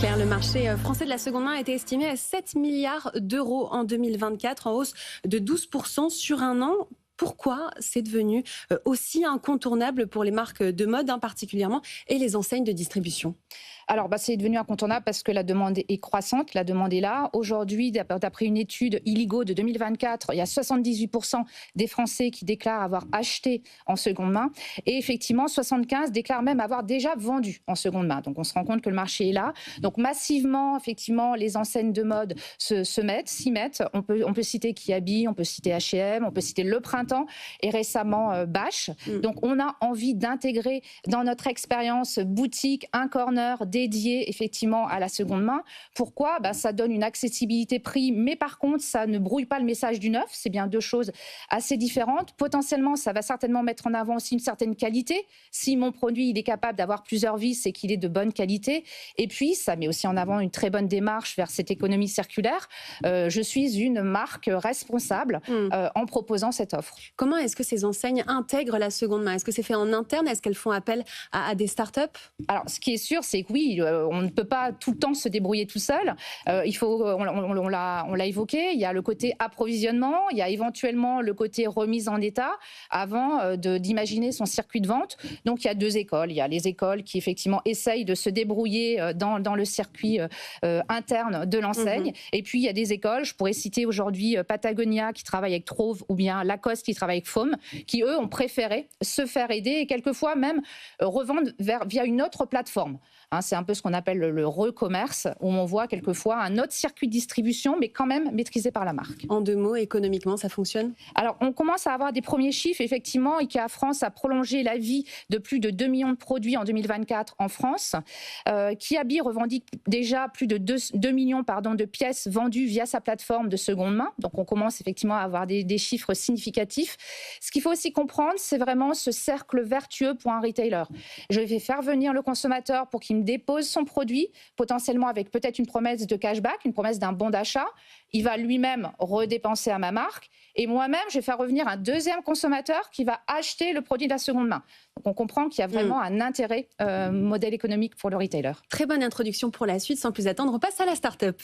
Claire, le marché français de la seconde main a été estimé à 7 milliards d'euros en 2024, en hausse de 12% sur un an. Pourquoi c'est devenu aussi incontournable pour les marques de mode, particulièrement, et les enseignes de distribution? Alors, c'est devenu incontournable parce que la demande est croissante, la demande est là. Aujourd'hui, d'après une étude Illigo de 2024, il y a 78% des Français qui déclarent avoir acheté en seconde main. Et effectivement, 75% déclarent même avoir déjà vendu en seconde main. Donc, on se rend compte que le marché est là. Donc, massivement, effectivement, les enseignes de mode s'y mettent. On peut citer Kiabi, on peut citer H&M, on peut citer Le Printemps et récemment Bash. Donc, on a envie d'intégrer dans notre expérience boutique un corner dédié effectivement à la seconde main. Pourquoi ? Ça donne une accessibilité prix, mais par contre, ça ne brouille pas le message du neuf. C'est bien deux choses assez différentes. Potentiellement, ça va certainement mettre en avant aussi une certaine qualité. Si mon produit il est capable d'avoir plusieurs vies, c'est qu'il est de bonne qualité. Et puis, ça met aussi en avant une très bonne démarche vers cette économie circulaire. Je suis une marque responsable en proposant cette offre. Comment est-ce que ces enseignes intègrent la seconde main? Est-ce que c'est fait en interne? Est-ce qu'elles font appel à des startups? Alors, ce qui est sûr, c'est que oui, on ne peut pas tout le temps se débrouiller tout seul. On l'a évoqué, il y a le côté approvisionnement, il y a éventuellement le côté remise en état avant d'imaginer son circuit de vente. Donc, il y a deux écoles. Il y a les écoles qui, effectivement, essayent de se débrouiller dans le circuit interne de l'enseigne. Et puis, il y a des écoles, je pourrais citer aujourd'hui Patagonia qui travaille avec Trove ou bien Lacoste qui travaille avec Foam, qui, eux, ont préféré se faire aider et quelquefois même revendre via une autre plateforme. C'est un peu ce qu'on appelle le re-commerce, où on voit quelquefois un autre circuit de distribution, mais quand même maîtrisé par la marque. En deux mots, économiquement, ça fonctionne? Alors, on commence à avoir des premiers chiffres. Effectivement, IKEA France a prolongé la vie de plus de 2 millions de produits en 2024 en France. Kiabi revendique déjà plus de 2 millions de pièces vendues via sa plateforme de seconde main. Donc, on commence effectivement à avoir des chiffres significatifs. Ce qu'il faut aussi comprendre, c'est vraiment ce cercle vertueux pour un retailer. Je vais faire venir le consommateur pour qu'il me dépose son produit, potentiellement avec peut-être une promesse de cashback, une promesse d'un bon d'achat. Il va lui-même redépenser à ma marque. Et moi-même, je vais faire revenir un deuxième consommateur qui va acheter le produit de la seconde main. Donc, on comprend qu'il y a vraiment un intérêt modèle économique pour le retailer. Très bonne introduction pour la suite. Sans plus attendre, on passe à la start-up.